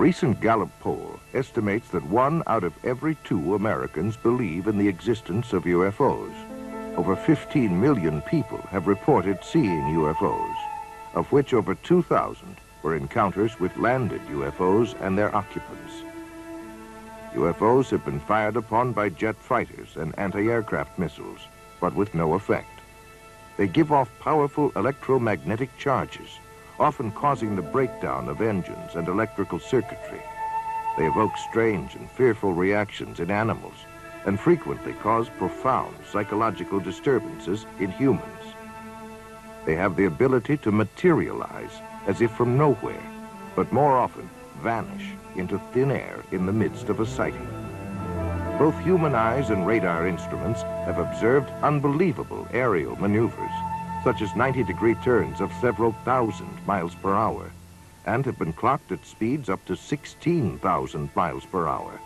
recent Gallup poll estimates that 1 out of every 2 Americans believe in the existence of UFOs. Over 15 million people have reported seeing UFOs, of which over 2,000 were encounters with landed UFOs and their occupants. UFOs have been fired upon by jet fighters and anti-aircraft missiles, but with no effect. They give off powerful electromagnetic charges, often causing the breakdown of engines and electrical circuitry. They evoke strange and fearful reactions in animals and frequently cause profound psychological disturbances in humans. They have the ability to materialize as if from nowhere, but more often vanish into thin air in the midst of a sighting. Both human eyes and radar instruments have observed unbelievable aerial maneuvers, such as 90-degree turns of several thousand miles per hour, and have been clocked at speeds up to 16,000 miles per hour.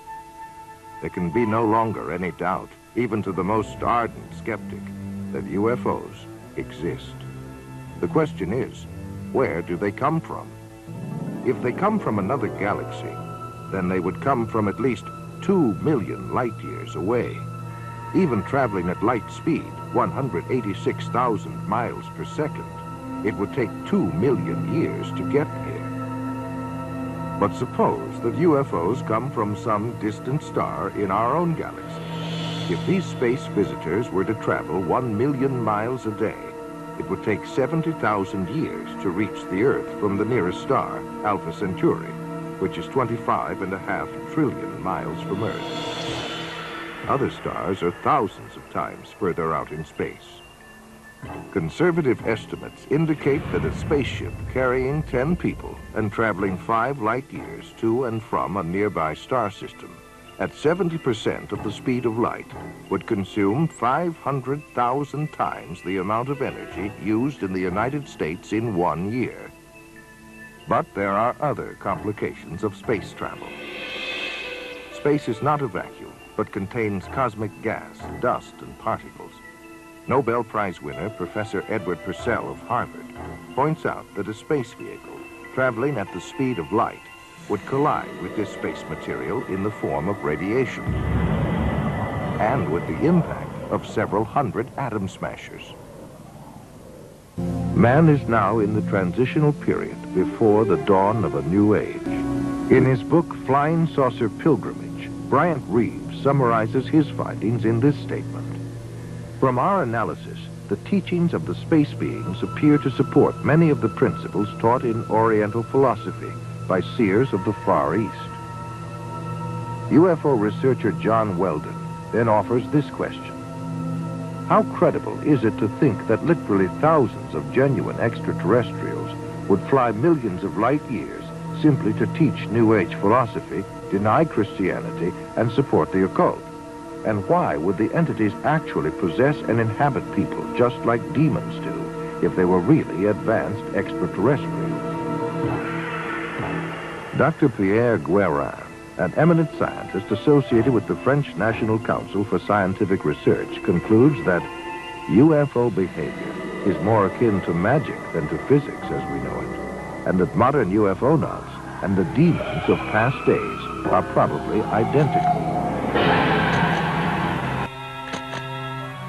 There can be no longer any doubt, even to the most ardent skeptic, that UFOs exist. The question is, where do they come from? If they come from another galaxy, then they would come from at least 2 million light years away. Even traveling at light speed, 186,000 miles per second, it would take 2 million years to get there. But suppose that UFOs come from some distant star in our own galaxy. If these space visitors were to travel 1 million miles a day, it would take 70,000 years to reach the Earth from the nearest star, Alpha Centauri, which is 25.5 trillion miles from Earth. Other stars are thousands of times further out in space. Conservative estimates indicate that a spaceship carrying 10 people and traveling 5 light years to and from a nearby star system at 70% of the speed of light would consume 500,000 times the amount of energy used in the United States in 1 year. But there are other complications of space travel. Space is not a vacuum, but contains cosmic gas, dust, and particles. Nobel Prize winner Professor Edward Purcell of Harvard points out that a space vehicle traveling at the speed of light would collide with this space material in the form of radiation, and with the impact of several hundred atom smashers. Man is now in the transitional period before the dawn of a new age. In his book, Flying Saucer Pilgrimage, Bryant Reeves summarizes his findings in this statement. From our analysis, the teachings of the space beings appear to support many of the principles taught in Oriental philosophy by seers of the Far East. UFO researcher John Weldon then offers this question. How credible is it to think that literally thousands of genuine extraterrestrials would fly millions of light years simply to teach New Age philosophy, deny Christianity, and support the occult? And why would the entities actually possess and inhabit people just like demons do if they were really advanced extraterrestrials? Dr. Pierre Guérin, an eminent scientist associated with the French National Council for Scientific Research, concludes that UFO behavior is more akin to magic than to physics as we know it, and that modern UFOnauts and the demons of past days are probably identical.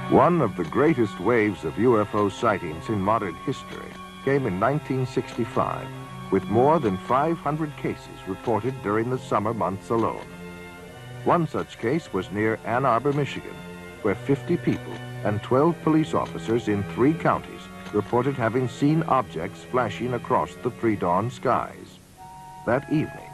One of the greatest waves of UFO sightings in modern history came in 1965, with more than 500 cases reported during the summer months alone. One such case was near Ann Arbor, Michigan, where 50 people and 12 police officers in 3 counties reported having seen objects flashing across the pre-dawn skies. That evening,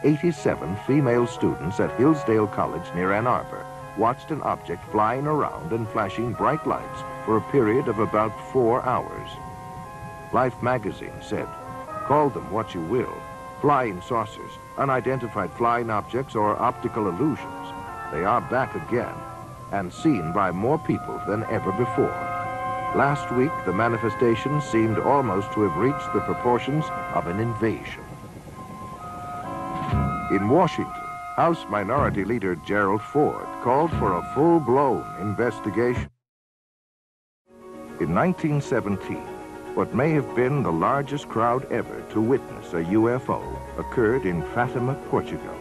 87 female students at Hillsdale College near Ann Arbor watched an object flying around and flashing bright lights for a period of about 4 hours. Life magazine said, "Call them what you will, flying saucers, unidentified flying objects, or optical illusions. They are back again, and seen by more people than ever before." Last week, the manifestation seemed almost to have reached the proportions of an invasion. In Washington, House Minority Leader Gerald Ford called for a full-blown investigation. In 1917, What may have been the largest crowd ever to witness a UFO occurred in Fatima, Portugal.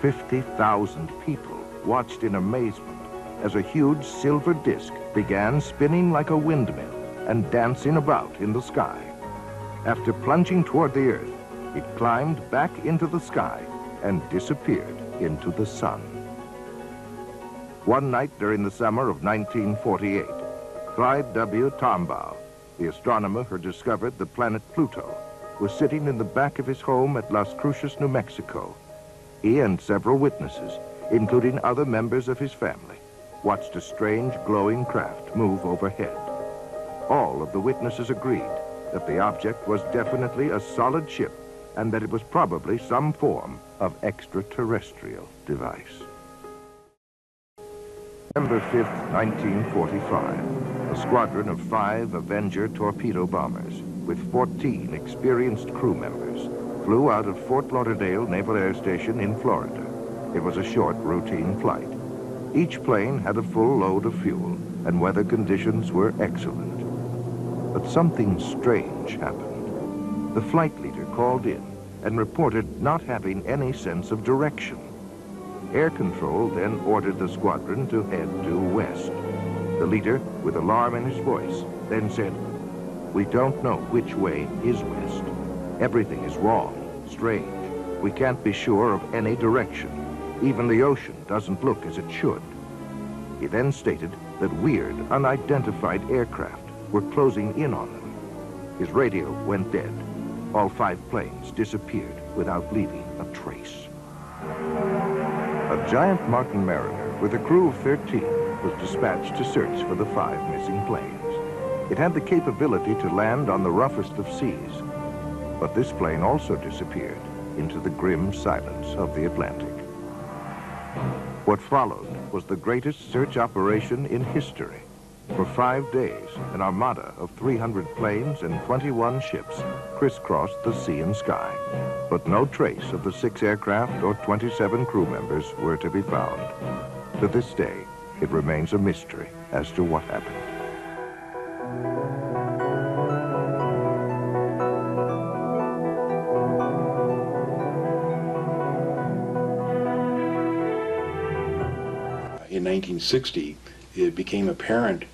50,000 people watched in amazement as a huge silver disc began spinning like a windmill and dancing about in the sky. After plunging toward the Earth, it climbed back into the sky and disappeared into the sun. One night during the summer of 1948, Clyde W. Tombaugh, the astronomer who discovered the planet Pluto, was sitting in the back of his home at Las Cruces, New Mexico. He and several witnesses, including other members of his family, watched a strange glowing craft move overhead. All of the witnesses agreed that the object was definitely a solid ship and that it was probably some form of extraterrestrial device. November 5th, 1945, a squadron of 5 Avenger torpedo bombers with 14 experienced crew members flew out of Fort Lauderdale Naval Air Station in Florida. It was a short, routine flight. Each plane had a full load of fuel, and weather conditions were excellent. But something strange happened. The flight leader called in and reported not having any sense of direction. Air Control then ordered the squadron to head due west. The leader, with alarm in his voice, then said, "We don't know which way is west. Everything is wrong, strange. We can't be sure of any direction. Even the ocean doesn't look as it should." He then stated that weird, unidentified aircraft were closing in on them. His radio went dead. All 5 planes disappeared without leaving a trace. A giant Martin Mariner with a crew of 13 was dispatched to search for the 5 missing planes. It had the capability to land on the roughest of seas, but this plane also disappeared into the grim silence of the Atlantic. What followed was the greatest search operation in history. For 5 days, an armada of 300 planes and 21 ships crisscrossed the sea and sky, but no trace of the 6 aircraft or 27 crew members were to be found. To this day, it remains a mystery as to what happened. In 1960, it became apparent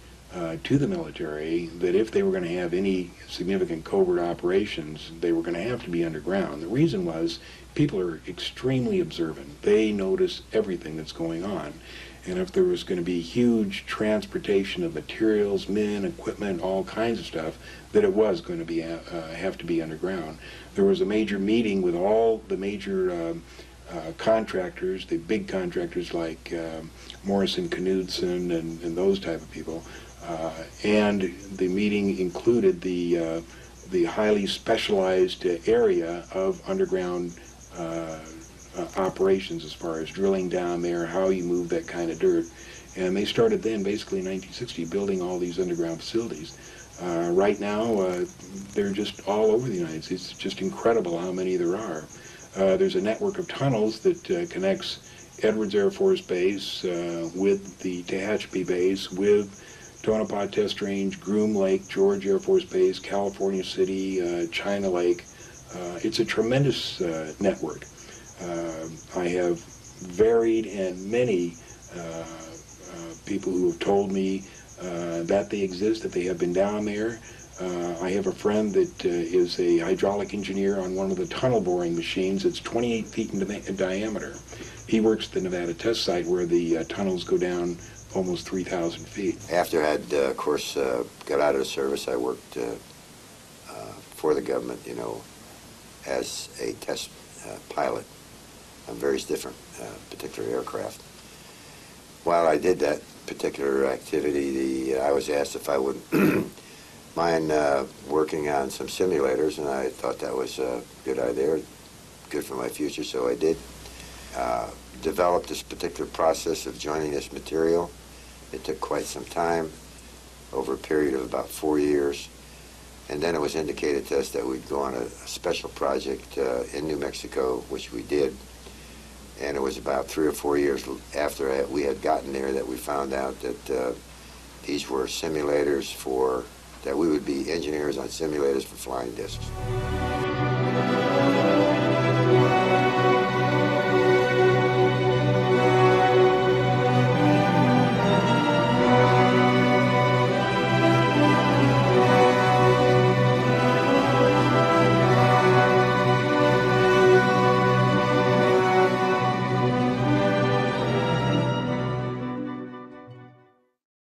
to the military that if they were going to have any significant covert operations, they were going to have to be underground. The reason was people are extremely observant. They notice everything that's going on. And if there was going to be huge transportation of materials, men, equipment, all kinds of stuff, that it was going to be have to be underground. There was a major meeting with all the major contractors, the big contractors like Morrison Knudsen and those type of people. And the meeting included the highly specialized area of underground operations as far as drilling down there, how you move that kind of dirt. And they started then, basically in 1960, building all these underground facilities. Right now, they're just all over the United States. It's just incredible how many there are. There's a network of tunnels that connects Edwards Air Force Base with the Tehachapi Base, with Tonopah Test Range, Groom Lake, George Air Force Base, California City, China Lake. It's a tremendous network. I have varied and many people who have told me that they exist, that they have been down there. I have a friend that is a hydraulic engineer on one of the tunnel boring machines. It's 28 feet in diameter. He works at the Nevada test site where the tunnels go down almost 3,000 feet. After I had, of course, got out of the service, I worked for the government, you know, as a test pilot on various different particular aircraft. While I did that particular activity, I was asked if I would mind working on some simulators, and I thought that was a good idea, good for my future, so I did. Developed this particular process of joining this material. It took quite some time, over a period of about 4 years, and then it was indicated to us that we'd go on a special project in New Mexico, which we did. And it was about 3 or 4 years after we had gotten there that we found out that these were simulators for that we would be engineers on simulators for flying discs.